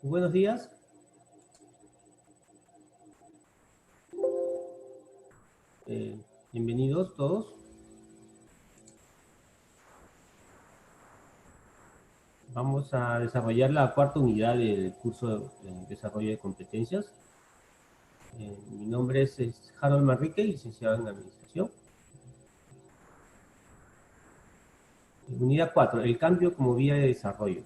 Buenos días. Bienvenidos todos. Vamos a desarrollar la cuarta unidad del curso de desarrollo de competencias. Mi nombre es Harold Manrique, licenciado en Administración. Unidad 4, el cambio como vía de desarrollo.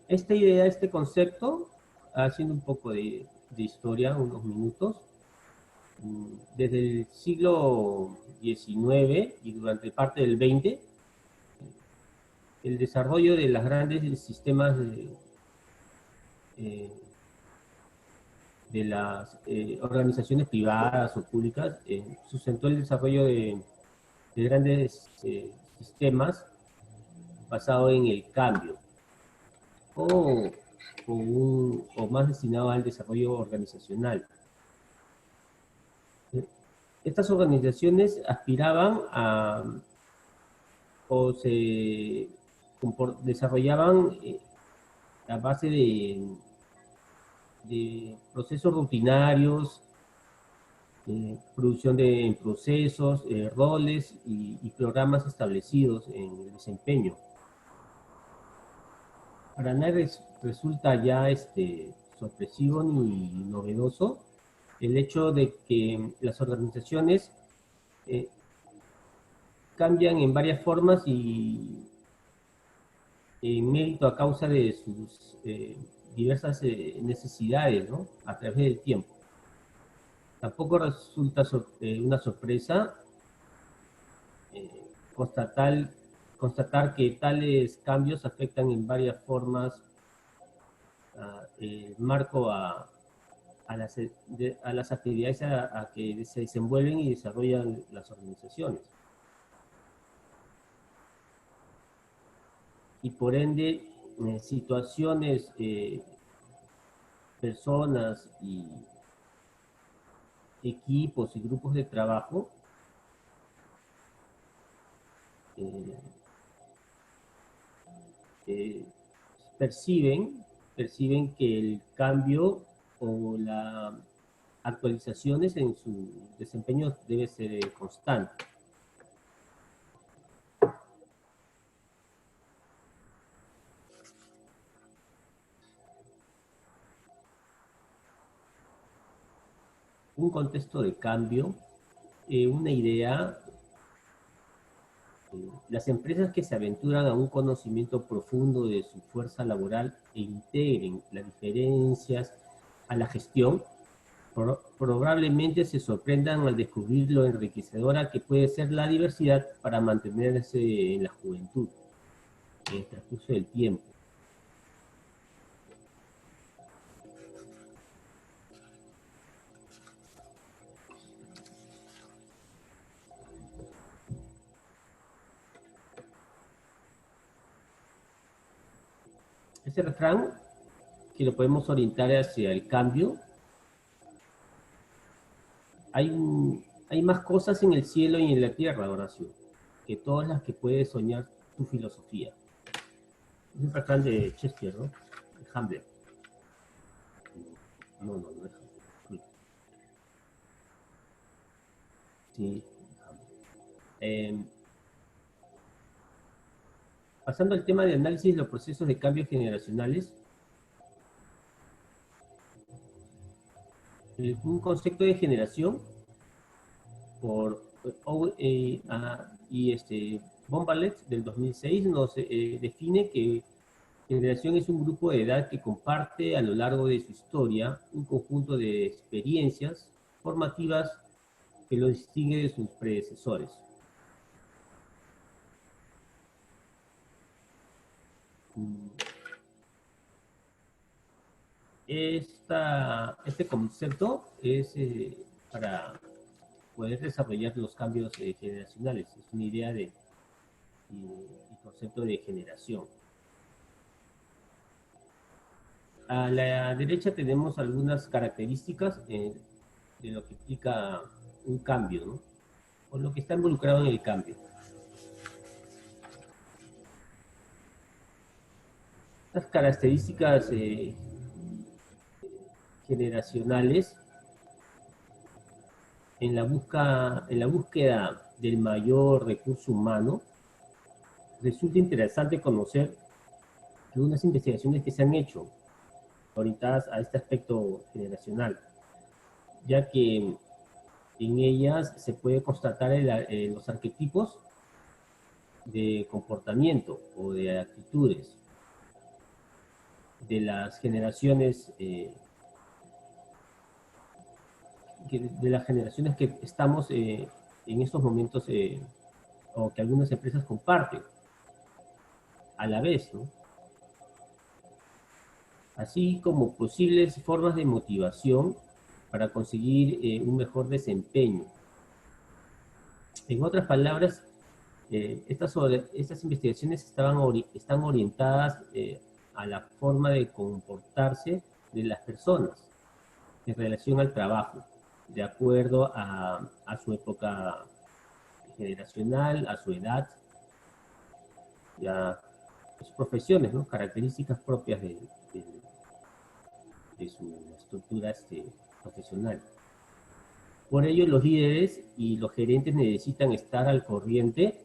Esta idea, este concepto, haciendo un poco de historia, unos minutos, desde el siglo XIX y durante parte del XX, el desarrollo de los grandes sistemas de las organizaciones privadas o públicas sustentó el desarrollo de grandes sistemas basados en el cambio o, o más destinado al desarrollo organizacional. Estas organizaciones aspiraban a o se desarrollaban a base de procesos rutinarios, producción de procesos, roles y programas establecidos en el desempeño. Para nadie resulta ya sorpresivo ni novedoso el hecho de que las organizaciones cambian en varias formas y en mérito a causa de sus diversas necesidades, ¿no? A través del tiempo. Tampoco resulta una sorpresa constatar que tales cambios afectan en varias formas el marco a las actividades a que se desenvuelven y desarrollan las organizaciones. Y por ende, situaciones, personas y equipos y grupos de trabajo perciben que el cambio o las actualizaciones en su desempeño debe ser constante. Un contexto de cambio, una idea. Las empresas que se aventuran a un conocimiento profundo de su fuerza laboral e integren las diferencias a la gestión, probablemente se sorprendan al descubrir lo enriquecedora que puede ser la diversidad para mantenerse en la juventud, en el transcurso del tiempo. Ese refrán, que lo podemos orientar hacia el cambio, hay más cosas en el cielo y en la tierra, Horacio, que todas las que puede soñar tu filosofía. Es un refrán de Shakespeare, ¿no? De Hamlet. No es Hamlet. Sí. Pasando al tema de análisis de los procesos de cambio generacionales, un concepto de generación por Bombalet del 2006 nos define que generación es un grupo de edad que comparte a lo largo de su historia un conjunto de experiencias formativas que lo distingue de sus predecesores. Este concepto es para poder desarrollar los cambios generacionales. Es una idea de concepto de generación. A la derecha tenemos algunas características de lo que implica un cambio, ¿no? O lo que está involucrado en el cambio. Las características generacionales en la búsqueda del mayor recurso humano, resulta interesante conocer algunas investigaciones que se han hecho orientadas a este aspecto generacional, ya que en ellas se puede constatar los arquetipos de comportamiento o de actitudes de las generaciones que estamos en estos momentos o que algunas empresas comparten a la vez, ¿no? Así como posibles formas de motivación para conseguir un mejor desempeño. En otras palabras, estas investigaciones están orientadas a la forma de comportarse de las personas en relación al trabajo, de acuerdo a su época generacional, a su edad, y a sus profesiones, ¿no? Características propias de su estructura profesional. Por ello, los líderes y los gerentes necesitan estar al corriente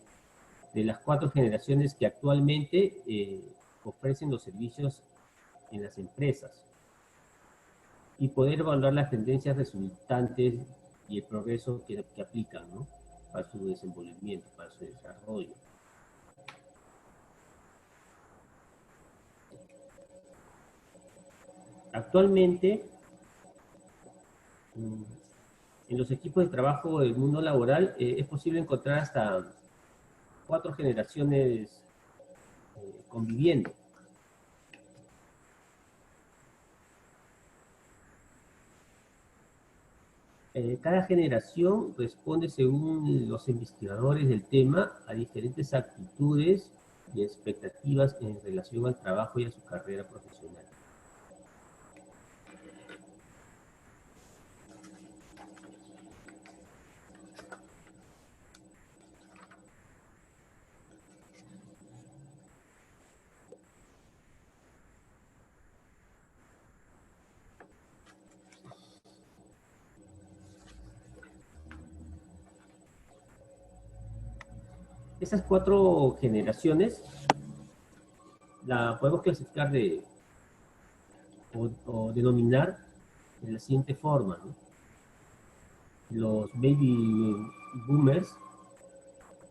de las 4 generaciones que actualmente ofrecen los servicios en las empresas y poder evaluar las tendencias resultantes y el progreso que aplican, ¿no? Para su desenvolvimiento, para su desarrollo. Actualmente, en los equipos de trabajo del mundo laboral es posible encontrar hasta 4 generaciones conviviendo. Cada generación responde, según los investigadores del tema, a diferentes actitudes y expectativas en relación al trabajo y a su carrera profesional. Esas 4 generaciones la podemos clasificar o denominar de la siguiente forma, ¿no? Los baby boomers,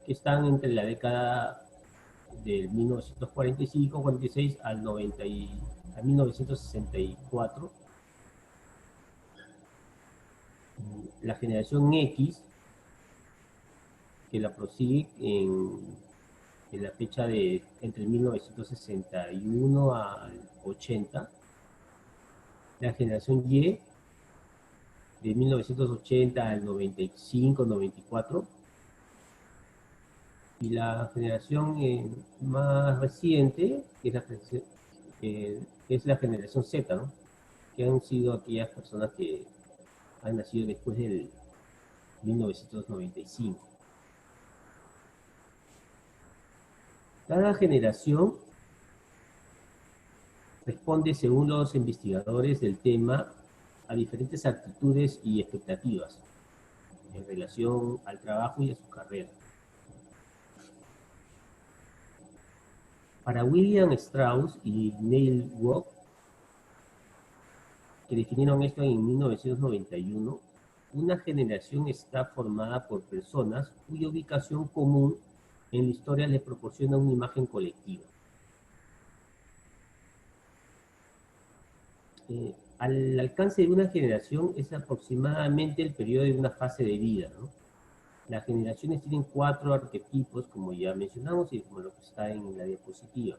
que están entre la década del 1945-46 al 1964. La generación X, que la prosigue en la fecha de entre 1961 al 80. La generación Y, de 1980 al 95-94. Y la generación más reciente, que es la generación Z, ¿no? Que han sido aquellas personas que han nacido después del 1995. Cada generación responde, según los investigadores del tema, a diferentes actitudes y expectativas en relación al trabajo y a su carrera. Para William Strauss y Neil Wood, que definieron esto en 1991, una generación está formada por personas cuya ubicación común en la historia les proporciona una imagen colectiva. Al alcance de una generación es aproximadamente el periodo de una fase de vida, ¿no? Las generaciones tienen 4 arquetipos, como ya mencionamos, y como lo que está en la diapositiva.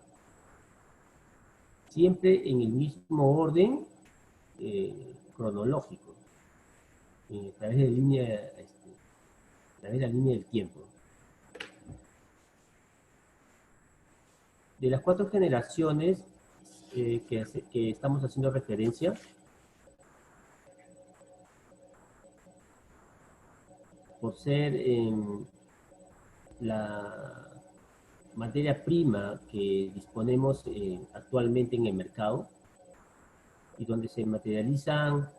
Siempre en el mismo orden cronológico, a través de la línea del tiempo. De las 4 generaciones, que estamos haciendo referencia, por ser la materia prima que disponemos actualmente en el mercado y donde se materializan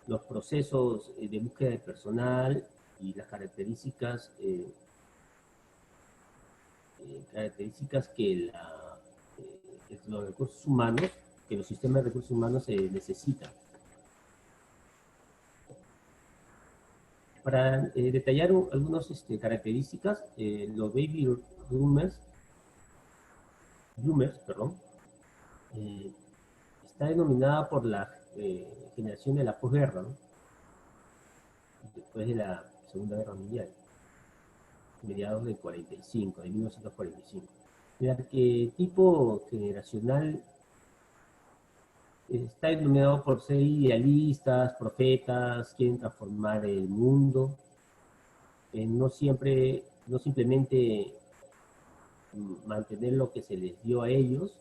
los procesos de búsqueda de personal y las características que los recursos humanos, que los sistemas de recursos humanos necesitan. Para detallar algunas características, los baby bloomers, perdón, está denominada por la generación de la posguerra, ¿no? Después de la Segunda Guerra Mundial, mediados de 45, de 1945. El arquetipo generacional está denominado por ser idealistas, profetas, quieren transformar el mundo, no simplemente mantener lo que se les dio a ellos.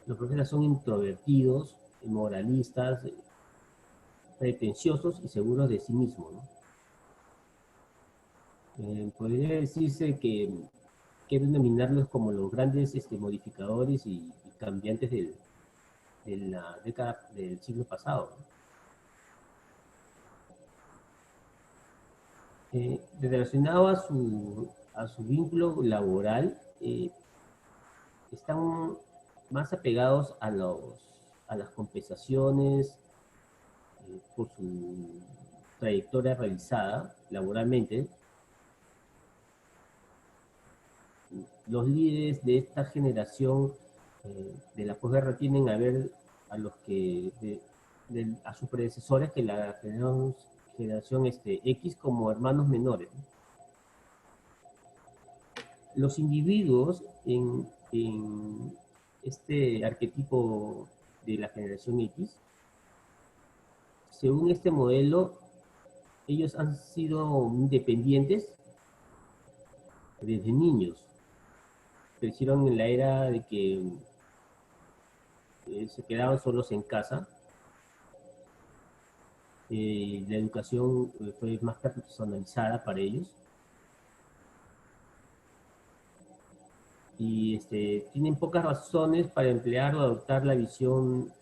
Los profetas son introvertidos, moralistas, pretenciosos y seguros de sí mismos, ¿no? Podría decirse que denominarlos como los grandes modificadores y cambiantes de la década del siglo pasado, ¿no? Relacionado a su vínculo laboral, están más apegados a las compensaciones por su trayectoria realizada laboralmente. Los líderes de esta generación de la posguerra tienden a ver a sus predecesores, que la generación X, como hermanos menores, ¿no? Los individuos en este arquetipo de la generación X, según este modelo, ellos han sido independientes desde niños. Crecieron en la era de que se quedaban solos en casa. La educación fue más personalizada para ellos. Y tienen pocas razones para emplear o adoptar la visión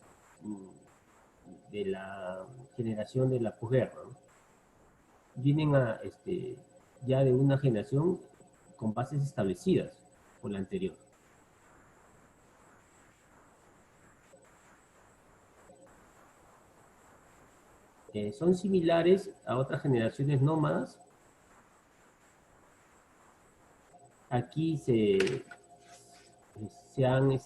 de la generación de la posguerra, ¿no? Vienen ya de una generación con bases establecidas por la anterior. Son similares a otras generaciones nómadas. Aquí se han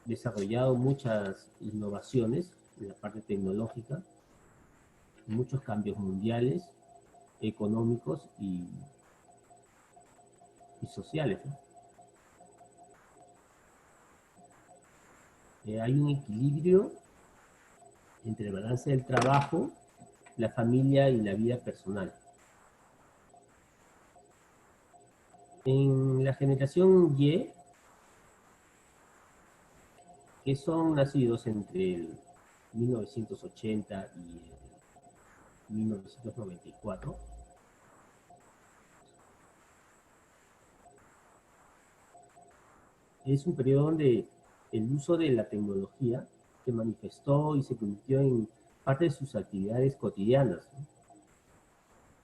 desarrollado muchas innovaciones en la parte tecnológica, muchos cambios mundiales, económicos y sociales, ¿no? Hay un equilibrio entre el balance del trabajo, la familia y la vida personal. En la generación Y, que son nacidos entre el 1980 y el 1994, es un periodo donde el uso de la tecnología se manifestó y se convirtió en parte de sus actividades cotidianas, ¿no?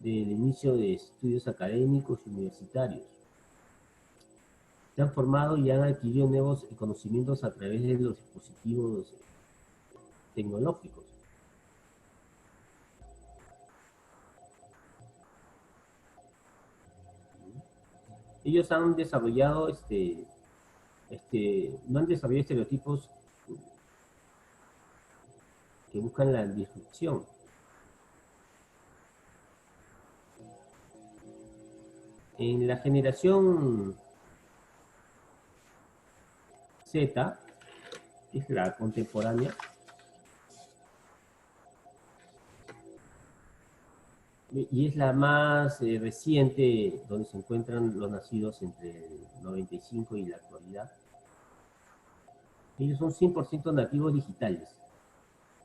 Del inicio de estudios académicos y universitarios. Se han formado y han adquirido nuevos conocimientos a través de los dispositivos tecnológicos. Ellos han desarrollado no han desarrollado estereotipos que buscan la disrupción. En la generación Z, que es la contemporánea, y es la más reciente, donde se encuentran los nacidos entre el 95 y la actualidad. Ellos son 100% nativos digitales.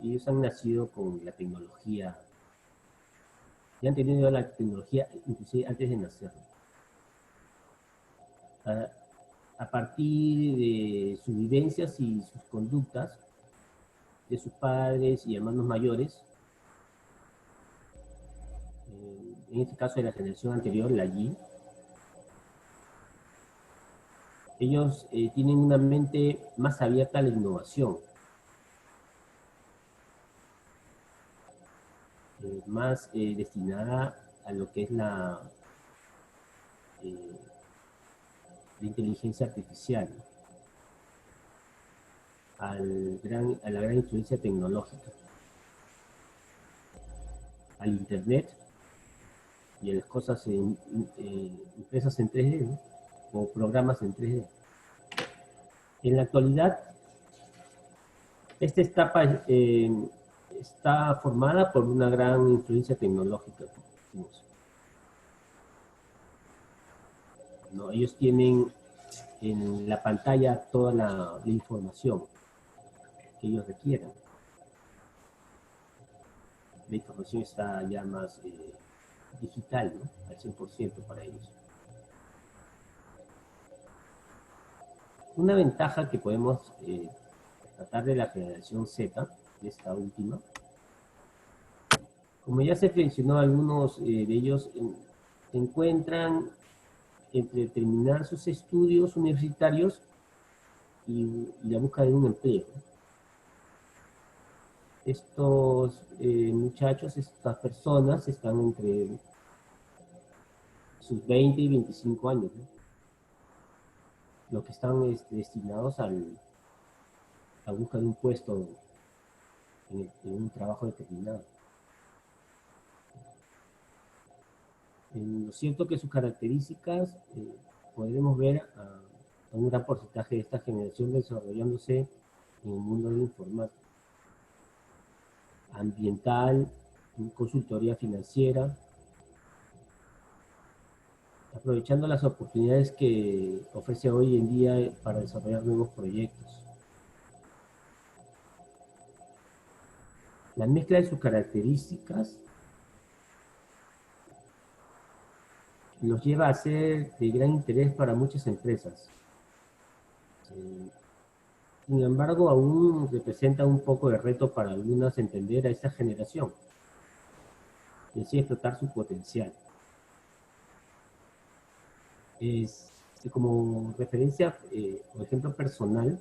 Ellos han nacido con la tecnología, y han tenido la tecnología inclusive antes de nacer. A, a partir de sus vivencias y sus conductas, de sus padres y hermanos mayores, en este caso de la generación anterior, la Y, ellos tienen una mente más abierta a la innovación, más destinada a lo que es eh, la inteligencia artificial, a la gran influencia tecnológica, al Internet y a las cosas impresas en 3D, ¿no? O programas en 3D. En la actualidad, esta etapa está formada por una gran influencia tecnológica. ¿No? Ellos tienen en la pantalla toda la información que ellos requieran. La información está ya más digital, ¿no? Al 100% para ellos. Una ventaja que podemos tratar de la generación Z, de esta última, como ya se mencionó, algunos de ellos se encuentran entre terminar sus estudios universitarios y la búsqueda de un empleo. Estos muchachos, estas personas están entre sus 20 y 25 años, ¿no? Los que están destinados a buscar un puesto en un trabajo determinado. Lo cierto que sus características podremos ver a un gran porcentaje de esta generación desarrollándose en el mundo de la informática, ambiental, consultoría financiera, aprovechando las oportunidades que ofrece hoy en día para desarrollar nuevos proyectos. La mezcla de sus características los lleva a ser de gran interés para muchas empresas. Sin embargo, aún representa un poco de reto para algunas entender a esta generación y así explotar su potencial. Como referencia, por ejemplo, personal,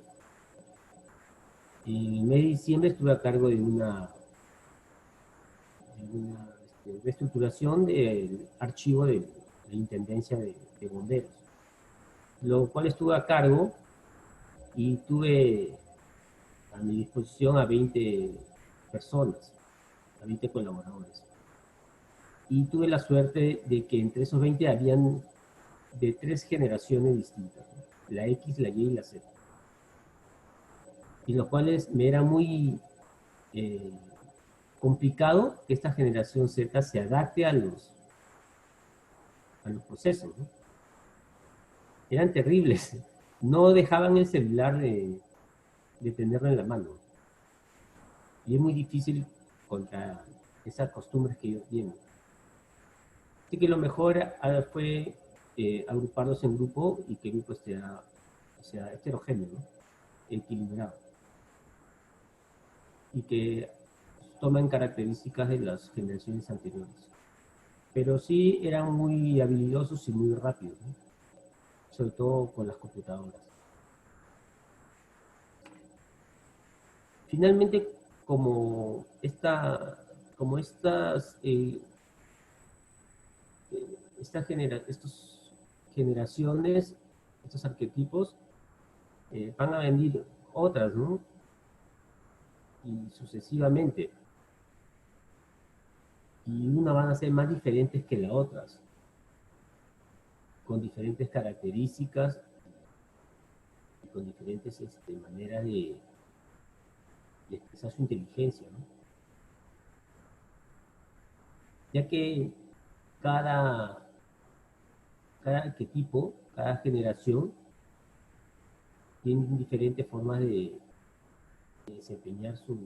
en el mes de diciembre estuve a cargo de una reestructuración del archivo de la Intendencia de Bomberos, lo cual estuve a cargo y tuve a mi disposición a 20 personas, a 20 colaboradores. Y tuve la suerte de que entre esos 20 habían de 3 generaciones distintas, ¿no? La X, la Y y la Z. Y los cuales me era muy complicado que esta generación Z se adapte a los procesos, ¿no? Eran terribles. No dejaban el celular de tenerlo en la mano. Y es muy difícil contra esas costumbres que ellos tienen. Así que lo mejor fue agruparlos en grupo y que el grupo sea heterogéneo, ¿no? Equilibrado. Y que tomen características de las generaciones anteriores. Pero sí eran muy habilidosos y muy rápidos, ¿no? Sobre todo con las computadoras. Finalmente, como estas generaciones, estos arquetipos, van a venir otras, ¿no? Y sucesivamente. Y una van a ser más diferentes que las otras, con diferentes características y con diferentes maneras de expresar su inteligencia, ¿no? Ya que cada, cada arquetipo, cada generación, tiene diferentes formas de desempeñar sus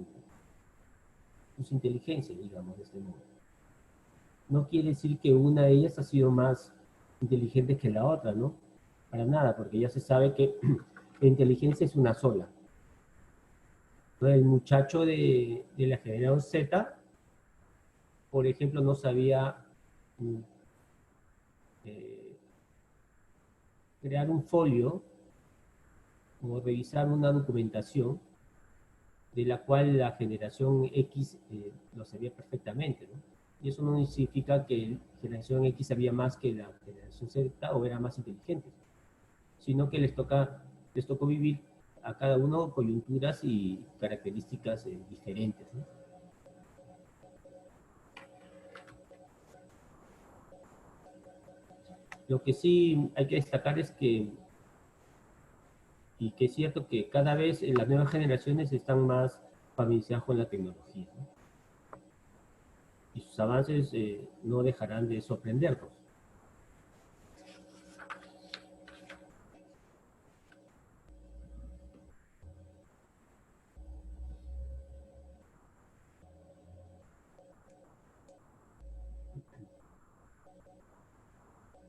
inteligencias, digamos, de este modo. No quiere decir que una de ellas ha sido más inteligente que la otra, ¿no? Para nada, porque ya se sabe que la inteligencia es una sola. El muchacho de la generación Z, por ejemplo, no sabía eh, crear un folio o revisar una documentación de la cual la generación X lo sabía perfectamente, ¿no? Y eso no significa que la generación X sabía más que la generación Z o era más inteligente, sino que les tocó vivir a cada uno coyunturas y características diferentes, ¿no? Lo que sí hay que destacar es y que es cierto que cada vez las nuevas generaciones están más familiarizadas con la tecnología, ¿no? Y sus avances no dejarán de sorprendernos.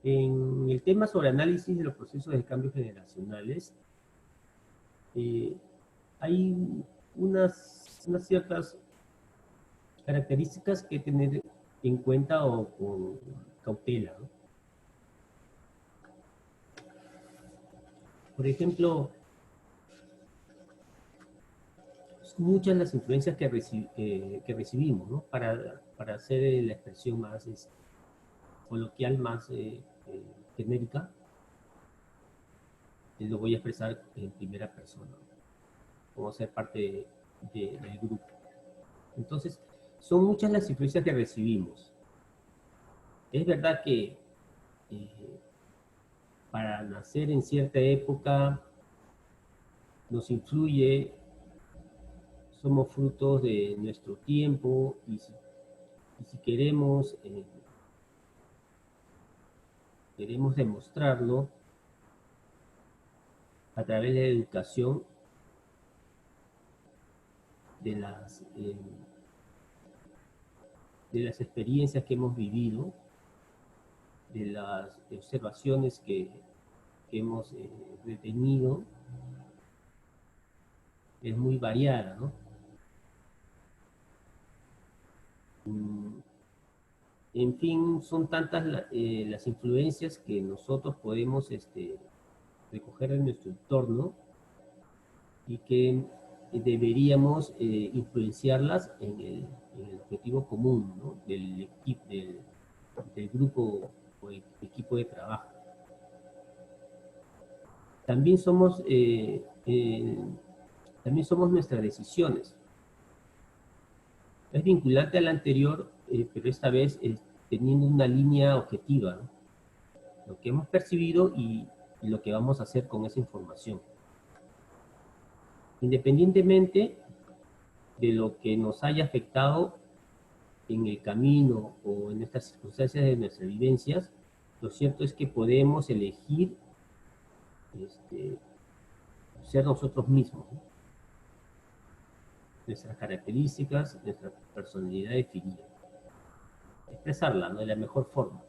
En el tema sobre análisis de los procesos de cambios generacionales, eh, hay unas ciertas características que tener en cuenta o con cautela, ¿no? Por ejemplo, son muchas las influencias que recibimos, ¿no? Para hacer la expresión más coloquial, más genérica, lo voy a expresar en primera persona, como ser parte del grupo. Entonces, son muchas las influencias que recibimos. Es verdad que eh, para nacer en cierta época nos influye, somos frutos de nuestro tiempo y si queremos demostrarlo a través de la educación, de de las experiencias que hemos vivido, de las observaciones que hemos detenido, es muy variada, ¿no? En fin, son tantas las influencias que nosotros podemos recoger en nuestro entorno y que deberíamos influenciarlas en el objetivo común, ¿no? Del grupo o equipo de trabajo. También también somos nuestras decisiones. Es vinculante al anterior, pero esta vez teniendo una línea objetiva, ¿no? Lo que hemos percibido y lo que vamos a hacer con esa información. Independientemente de lo que nos haya afectado en el camino o en estas circunstancias de nuestras vivencias, lo cierto es que podemos elegir ser nosotros mismos, ¿no? Nuestras características, nuestra personalidad definida. Expresarla, ¿no? De la mejor forma.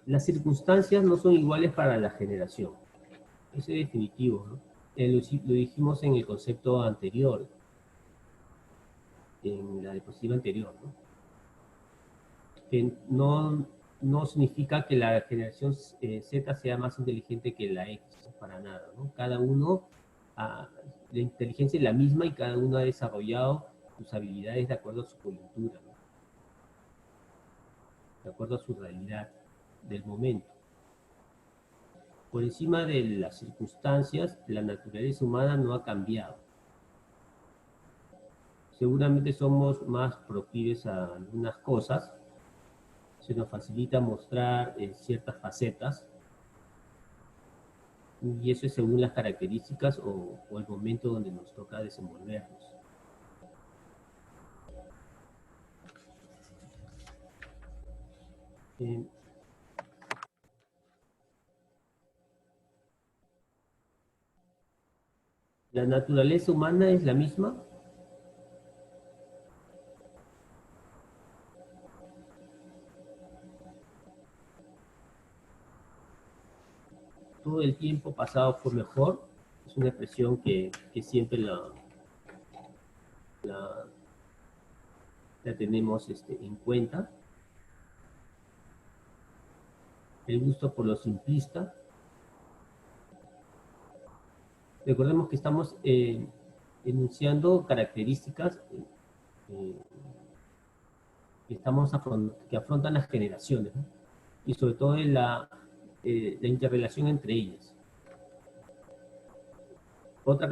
Las circunstancias no son iguales para la generación. Eso es definitivo, ¿no? Lo dijimos en el concepto anterior, en la diapositiva anterior, ¿no? Que no significa que la generación Z sea más inteligente que la X, para nada, ¿no? Cada uno, la inteligencia es la misma y cada uno ha desarrollado sus habilidades de acuerdo a su coyuntura, ¿no? De acuerdo a su realidad del momento. Por encima de las circunstancias, la naturaleza humana no ha cambiado. Seguramente somos más proclives a algunas cosas, se nos facilita mostrar ciertas facetas, y eso es según las características o el momento donde nos toca desenvolvernos. Eh, ¿La naturaleza humana es la misma? ¿Todo el tiempo pasado fue mejor? Es una expresión que siempre la, la tenemos en cuenta. El gusto por lo simplista. Recordemos que estamos enunciando características eh, que afrontan las generaciones, ¿no? Y sobre todo en la interrelación entre ellas. Otra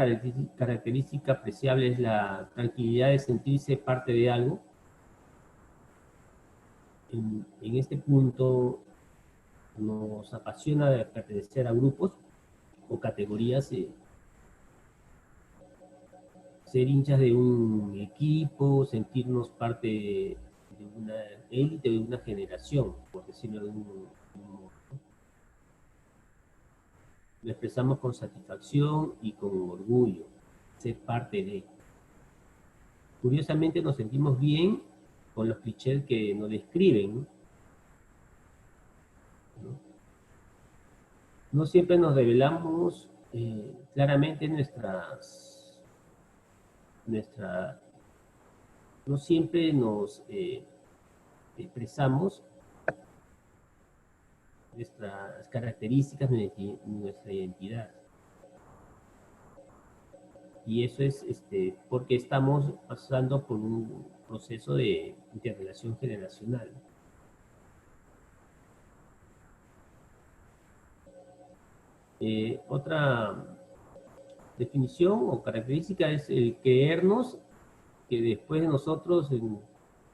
característica apreciable es la tranquilidad de sentirse parte de algo. En este punto nos apasiona de pertenecer a grupos o categorías, ser hinchas de un equipo, sentirnos parte de una élite, de una generación, por decirlo de un modo. Lo expresamos con satisfacción y con orgullo, ser parte de. Curiosamente nos sentimos bien con los clichés que nos describen, ¿no? No siempre nos revelamos claramente nuestra, no siempre nos expresamos nuestras características, nuestra identidad. Y eso es porque estamos pasando por un proceso de interrelación generacional. Otra definición o característica es el creernos que después de nosotros,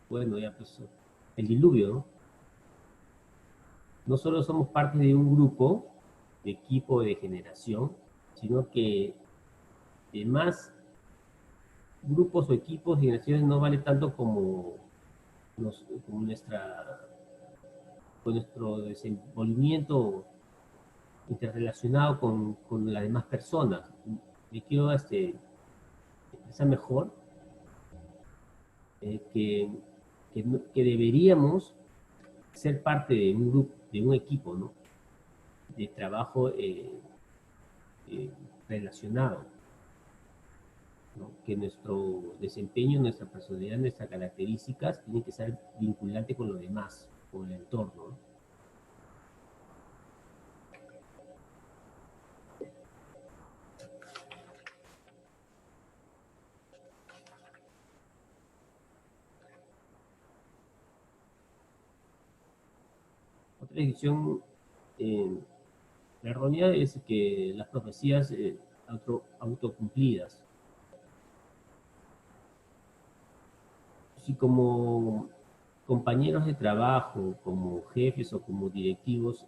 bueno, ya pues el diluvio, ¿no? No solo somos parte de un grupo, de equipo, de generación, sino que más grupos o equipos y generaciones no vale tanto como nuestro desenvolvimiento interrelacionado con las demás personas. Me quiero expresar mejor eh, que, que deberíamos ser parte de un grupo, de un equipo, ¿no? De trabajo eh, relacionado, ¿no? Que nuestro desempeño, nuestra personalidad, nuestras características tienen que ser vinculantes con los demás, con el entorno, ¿no? Otra decisión eh, errónea es que las profecías autocumplidas. Si como compañeros de trabajo, como jefes o como directivos,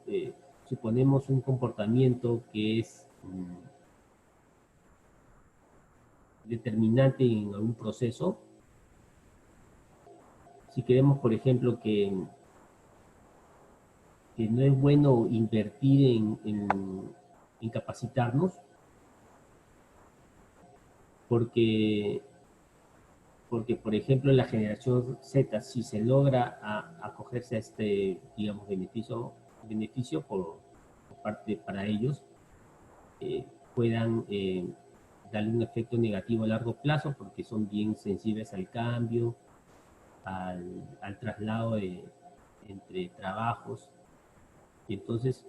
suponemos un comportamiento que es determinante en algún proceso, si queremos, por ejemplo, que no es bueno invertir en capacitarnos, porque, porque, por ejemplo, en la generación Z, si se logra acogerse a digamos, beneficio por parte para ellos, puedan darle un efecto negativo a largo plazo porque son bien sensibles al cambio, al traslado entre trabajos. Y entonces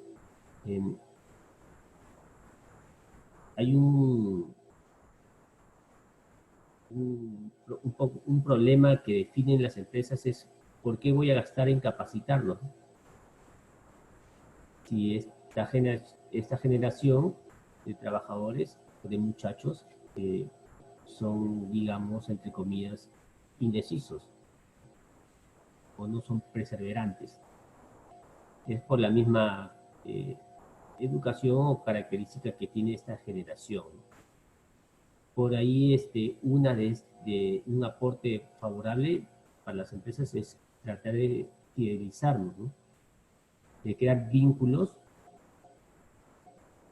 eh, hay un problema que definen las empresas es ¿por qué voy a gastar en capacitarlos? Si esta generación de trabajadores, de muchachos, son, digamos, entre comillas, indecisos o no son perseverantes. Es por la misma educación o característica que tiene esta generación. Por ahí de un aporte favorable para las empresas es tratar de fidelizarnos, ¿no? de crear vínculos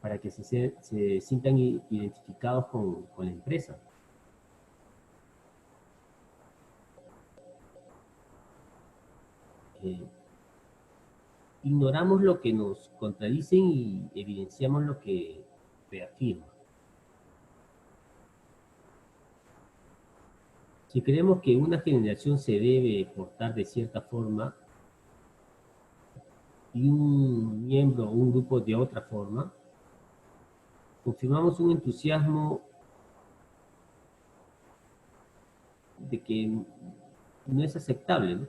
para que se sientan identificados con la empresa. Ignoramos lo que nos contradicen y evidenciamos lo que reafirma. Si creemos que una generación se debe portar de cierta forma y un miembro o un grupo de otra forma, confirmamos un entusiasmo de que no es aceptable, ¿no?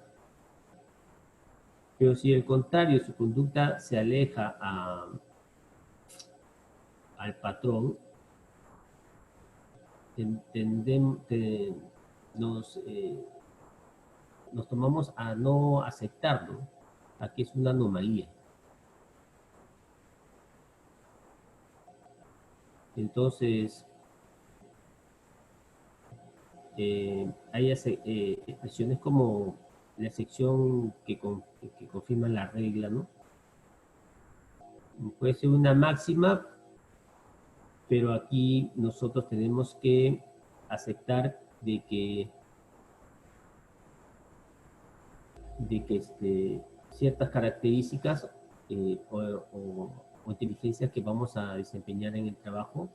Pero si al contrario su conducta se aleja al patrón, nos tomamos a no aceptarlo, a que es una anomalía. Entonces, hay expresiones como la excepción que confirma la regla, ¿no? Puede ser una máxima, pero aquí nosotros tenemos que aceptar de que ciertas características o inteligencias que vamos a desempeñar en el trabajo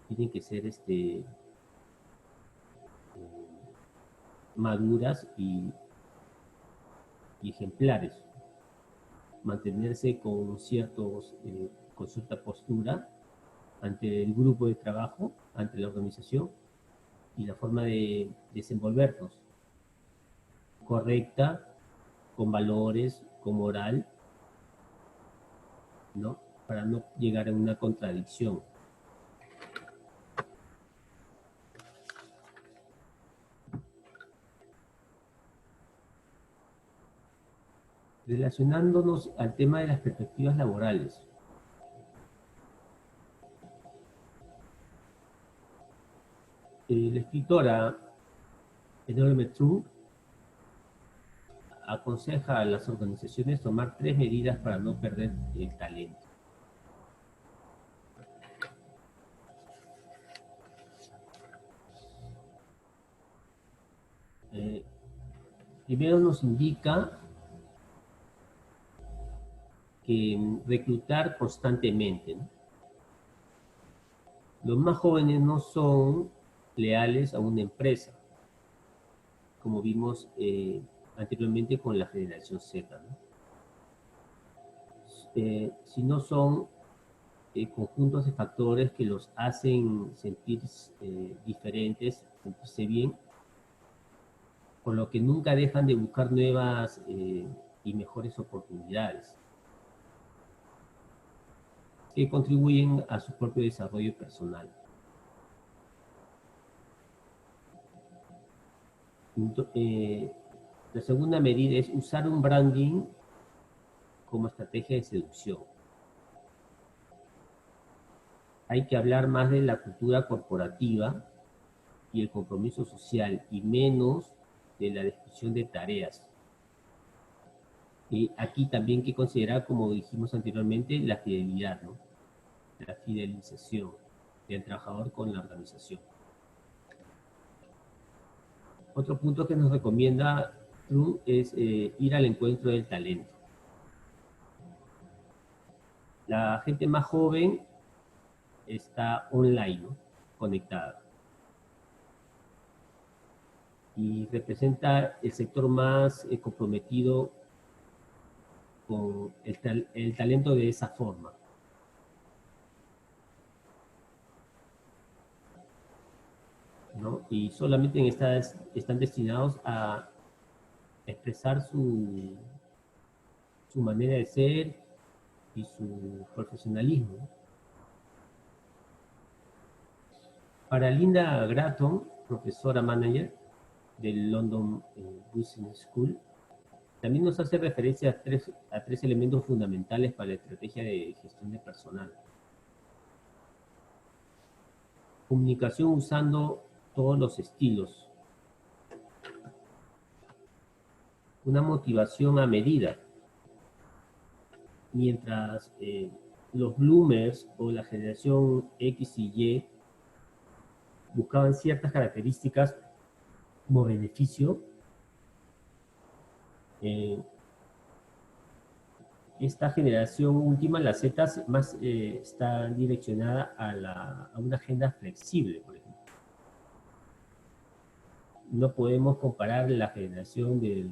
tienen que ser maduras y ejemplares. Mantenerse con cierta postura ante el grupo de trabajo, ante la organización, y la forma de desenvolvernos correcta, con valores, con moral, ¿no? Para no llegar a una contradicción. Relacionándonos al tema de las perspectivas laborales. La escritora Enorme Trump aconseja a las organizaciones tomar 3 medidas para no perder el talento. Primero nos indica que reclutar constantemente, ¿no? Los más jóvenes no son leales a una empresa, como vimos anteriormente con la generación Z, ¿no? Sino son conjuntos de factores que los hacen sentir diferentes, sentirse bien, por lo que nunca dejan de buscar nuevas y mejores oportunidades que contribuyen a su propio desarrollo personal. La segunda medida es usar un branding como estrategia de seducción. Hay que hablar más de la cultura corporativa y el compromiso social y menos de la descripción de tareas. Y aquí también hay que considerar, como dijimos anteriormente, la fidelidad, ¿no? La fidelización del trabajador con la organización. Otro punto que nos recomienda Trump es ir al encuentro del talento. La gente más joven está online, ¿no? Conectada. Y representa el sector más comprometido con el talento de esa forma. ¿No? Y solamente están destinados a expresar su manera de ser y su profesionalismo. Para Linda Gratton, profesora manager del London Business School, también nos hace referencia a tres elementos fundamentales para la estrategia de gestión de personal. Comunicación usando todos los estilos. Una motivación a medida. mientras los bloomers o la generación X y Y buscaban ciertas características como beneficio, esta generación última, la Z, más está direccionada a una agenda flexible, por ejemplo. No podemos comparar la generación de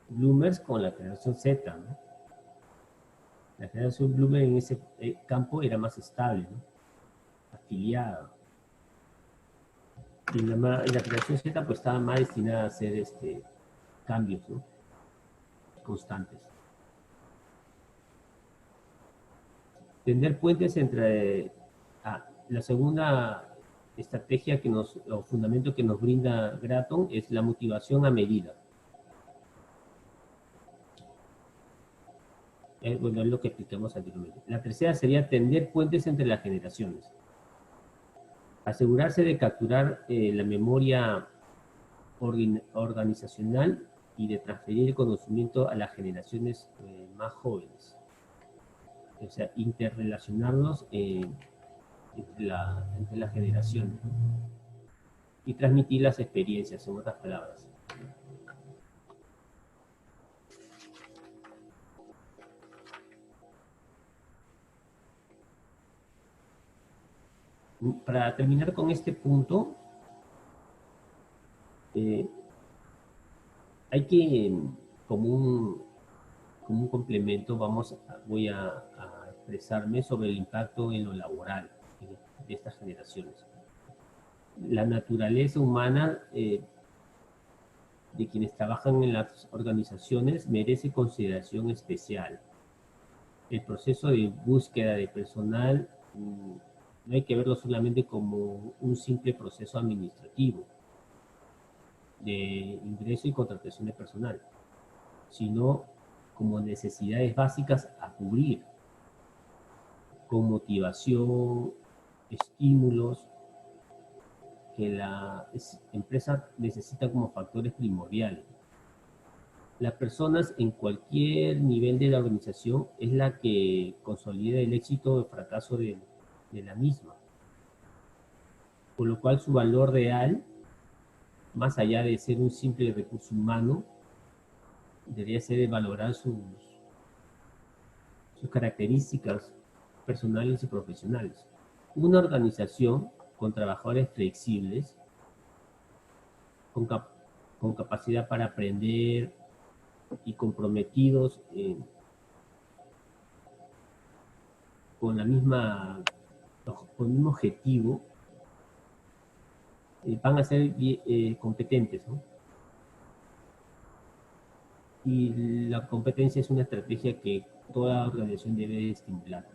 bloomers con la generación Z, ¿no? La generación bloomer en ese campo era más estable, ¿no? Afiliada. Y la generación Z pues estaba más destinada a hacer cambios, ¿no? Constantes. Tender puentes entre la segunda estrategia o fundamento que nos brinda Gratton es la motivación a medida. Bueno, es lo que explicamos anteriormente. La tercera sería tender puentes entre las generaciones. Asegurarse de capturar la memoria organizacional y de transferir el conocimiento a las generaciones más jóvenes. O sea, interrelacionarnos entre las generaciones y transmitir las experiencias, en otras palabras. Para terminar con este punto, hay que, como un complemento, voy a expresarme sobre el impacto en lo laboral de estas generaciones. La naturaleza humana de quienes trabajan en las organizaciones merece consideración especial. El proceso de búsqueda de personal no hay que verlo solamente como un simple proceso administrativo de ingreso y contratación de personal, sino como necesidades básicas a cubrir, con motivación, estímulos, que la empresa necesita como factores primordiales. Las personas en cualquier nivel de la organización es la que consolida el éxito o el fracaso de la misma. Por lo cual su valor real, más allá de ser un simple recurso humano, debería ser valorar sus características personales y profesionales. Una organización con trabajadores flexibles, con capacidad para aprender y comprometidos con el mismo objetivo, van a ser competentes, ¿no? Y la competencia es una estrategia que toda organización debe estimular.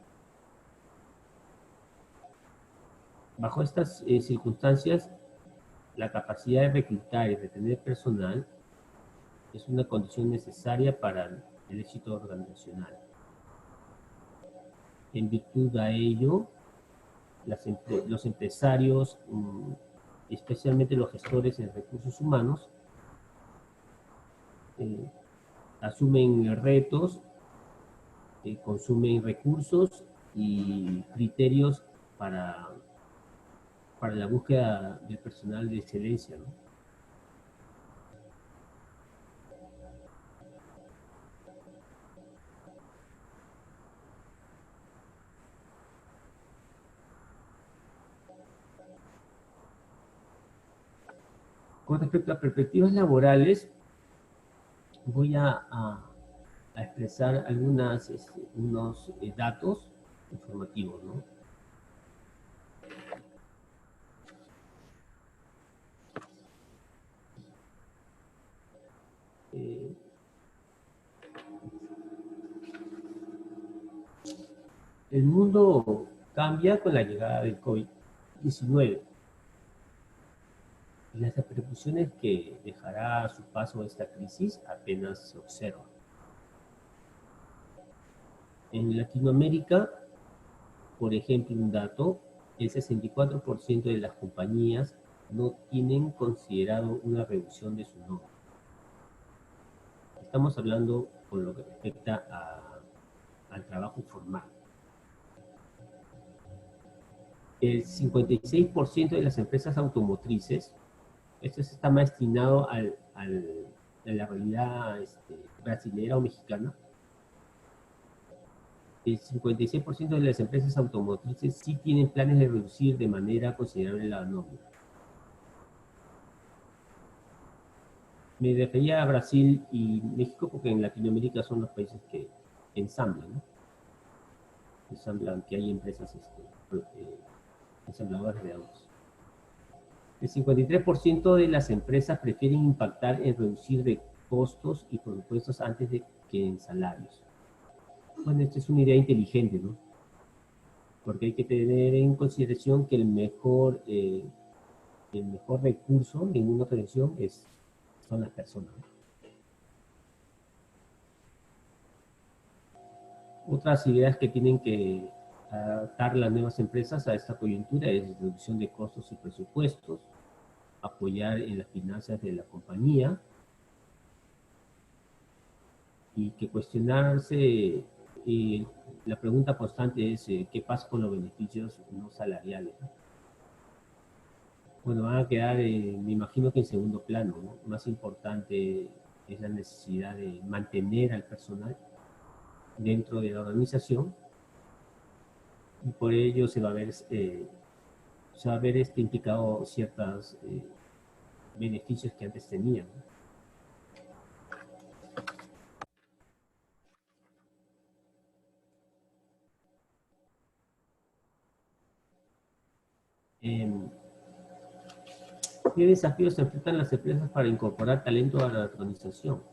Bajo estas circunstancias, la capacidad de reclutar y retener personal es una condición necesaria para el éxito organizacional. En virtud de ello, los empresarios, especialmente los gestores en recursos humanos, asumen retos, consumen recursos y criterios para la búsqueda del personal de excelencia, ¿no? Con respecto a perspectivas laborales, voy a expresar unos datos informativos, ¿no? El mundo cambia con la llegada del COVID-19. Las repercusiones que dejará a su paso esta crisis apenas se observan. En Latinoamérica, por ejemplo, un dato, el 64% de las compañías no tienen considerado una reducción de su nómina. Estamos hablando por lo que respecta al trabajo formal. El 56% de las empresas automotrices, esto está más destinado a la realidad brasilera o mexicana, el 56% de las empresas automotrices sí tienen planes de reducir de manera considerable la nómina. Me refería a Brasil y México porque en Latinoamérica son los países que ensamblan, ¿no? Ensamblan, que hay empresas ensambladoras de autos. El 53% de las empresas prefieren impactar en reducir de costos y presupuestos antes que en salarios. Bueno, esta es una idea inteligente, ¿no? Porque hay que tener en consideración que el mejor recurso en una organización son las personas, ¿no? Otras ideas que tienen que adaptar las nuevas empresas a esta coyuntura es reducción de costos y presupuestos, apoyar en las finanzas de la compañía y que cuestionarse, la pregunta constante es ¿qué pasa con los beneficios no salariales? Bueno, van a quedar, me imagino que en segundo plano, ¿no? Más importante es la necesidad de mantener al personal dentro de la organización y por ello se va a ver implicado ciertos beneficios que antes tenían, ¿no? ¿Qué desafíos se enfrentan las empresas para incorporar talento a la organización?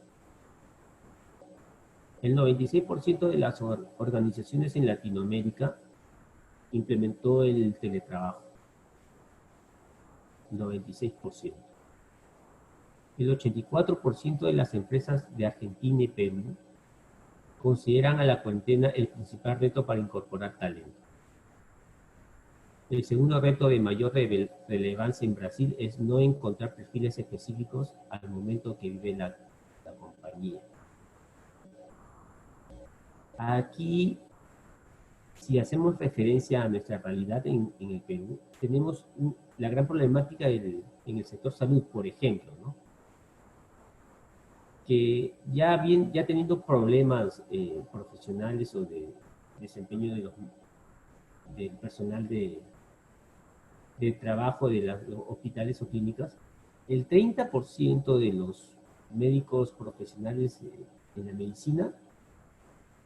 El 96% de las organizaciones en Latinoamérica implementó el teletrabajo. 96%. El 84% de las empresas de Argentina y Perú consideran a la cuarentena el principal reto para incorporar talento. El segundo reto de mayor relevancia en Brasil es no encontrar perfiles específicos al momento que vive la compañía. Aquí, si hacemos referencia a nuestra realidad en el Perú, tenemos la gran problemática en el sector salud, por ejemplo, ¿no? Que ya teniendo problemas profesionales o de desempeño del personal de trabajo de los hospitales o clínicas, el 30% de los médicos profesionales en la medicina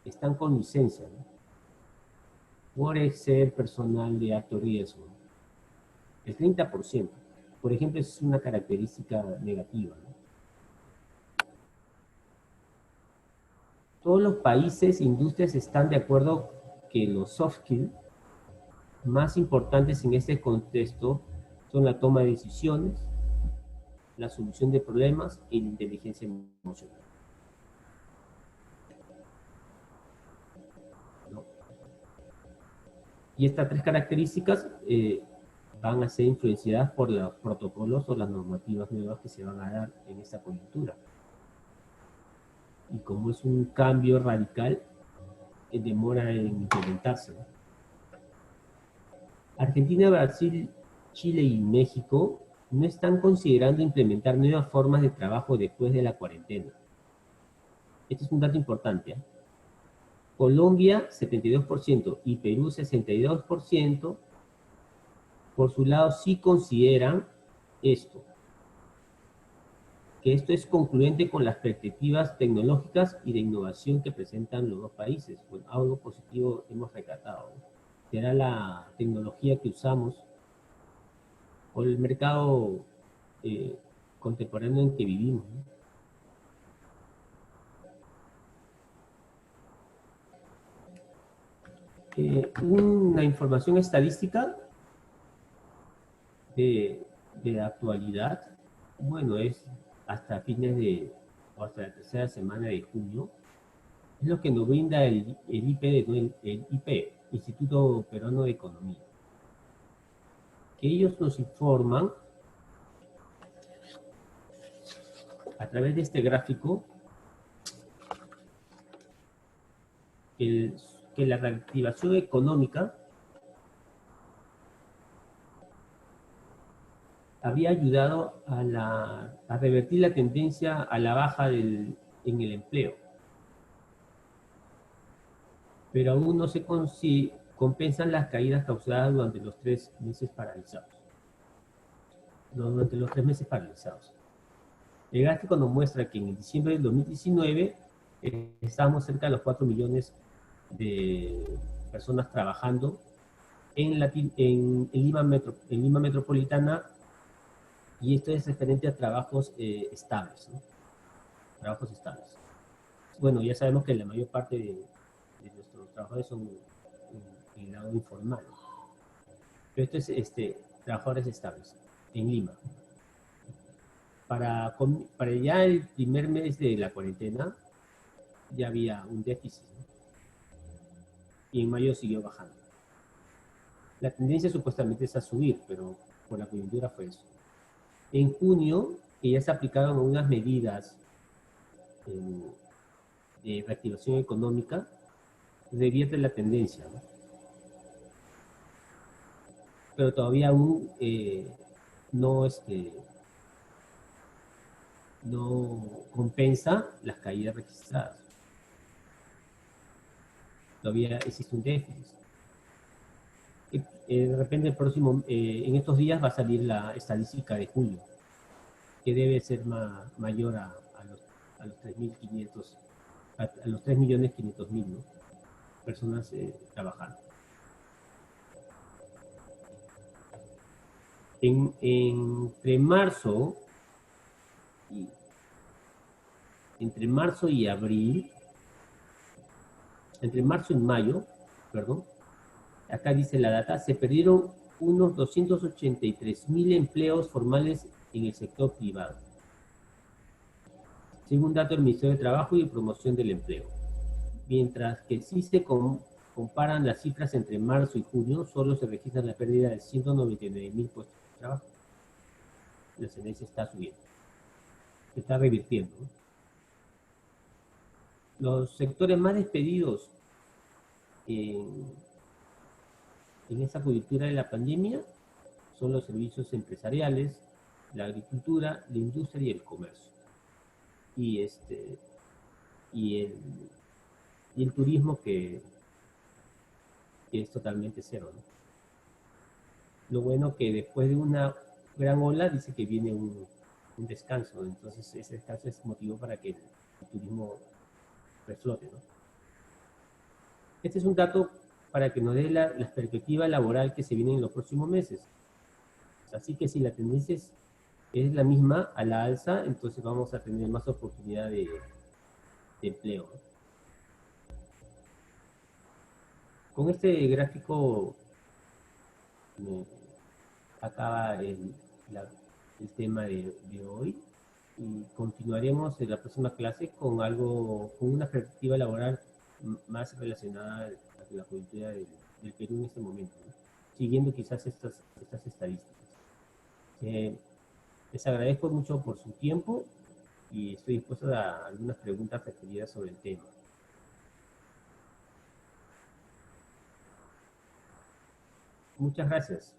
están con licencia, ¿no? Por ser personal de alto riesgo. El 30%. Por ejemplo, es una característica negativa, ¿no? Todos los países e industrias están de acuerdo que los soft skills más importantes en este contexto son la toma de decisiones, la solución de problemas y la inteligencia emocional, ¿no? Y estas tres características van a ser influenciadas por los protocolos o las normativas nuevas que se van a dar en esta coyuntura. Y como es un cambio radical, demora en implementarse, ¿no? Argentina, Brasil, Chile y México no están considerando implementar nuevas formas de trabajo después de la cuarentena. Este es un dato importante, ¿eh? Colombia, 72%, y Perú, 62%, por su lado sí consideran esto, que esto es concluyente con las perspectivas tecnológicas y de innovación que presentan los dos países. Bueno, algo positivo hemos rescatado, ¿no? Será la tecnología que usamos o el mercado contemporáneo en que vivimos, ¿no? Una información estadística de actualidad, bueno, es hasta o hasta la tercera semana de junio, es lo que nos brinda el IP, Instituto Peruano de Economía, que ellos nos informan a través de este gráfico que la reactivación económica había ayudado a revertir la tendencia a la baja en el empleo. Pero aún no se compensan las caídas causadas durante los 3 meses paralizados. Durante los 3 meses paralizados. El gráfico nos muestra que en diciembre del 2019 estábamos cerca de los 4 millones de personas trabajando en Lima Metropolitana, y esto es referente a trabajos estables, ¿no? Trabajos estables. Bueno, ya sabemos que la mayor parte de nuestros trabajadores son en el lado informal. Pero esto es trabajadores estables en Lima. Para ya el primer mes de la cuarentena ya había un déficit, ¿no? Y en mayo siguió bajando. La tendencia supuestamente es a subir, pero por la coyuntura fue eso. En junio, que ya se aplicaron unas medidas de reactivación económica, revierte la tendencia, ¿no? Pero todavía aún no compensa las caídas registradas. Todavía existe un déficit. De repente en estos días va a salir la estadística de julio, que debe ser mayor a los 3.500, a los 3.500.000, ¿no? Personas trabajando. Entre marzo y abril, entre marzo y mayo, perdón, acá dice la data, se perdieron unos 283.000 empleos formales en el sector privado, según datos del Ministerio de Trabajo y Promoción del Empleo. Mientras que si se comparan las cifras entre marzo y junio, solo se registra la pérdida de 199.000 puestos de trabajo. La tendencia está subiendo, se está revirtiendo, ¿no? Los sectores más despedidos en esa coyuntura de la pandemia son los servicios empresariales, la agricultura, la industria y el comercio. Y el turismo, que es totalmente cero, ¿no? Lo bueno que después de una gran ola dice que viene un descanso, entonces ese descanso es motivo para que el turismo reflote, ¿no? Este es un dato para que nos dé la perspectiva laboral que se viene en los próximos meses. Así que si la tendencia es la misma a la alza, entonces vamos a tener más oportunidad de empleo. Con este gráfico acaba el tema de hoy, y continuaremos en la próxima clase con una perspectiva laboral más relacionada a la coyuntura del Perú en este momento, ¿no? Siguiendo quizás estas estadísticas. Les agradezco mucho por su tiempo y estoy dispuesto a algunas preguntas referidas sobre el tema. Muchas gracias.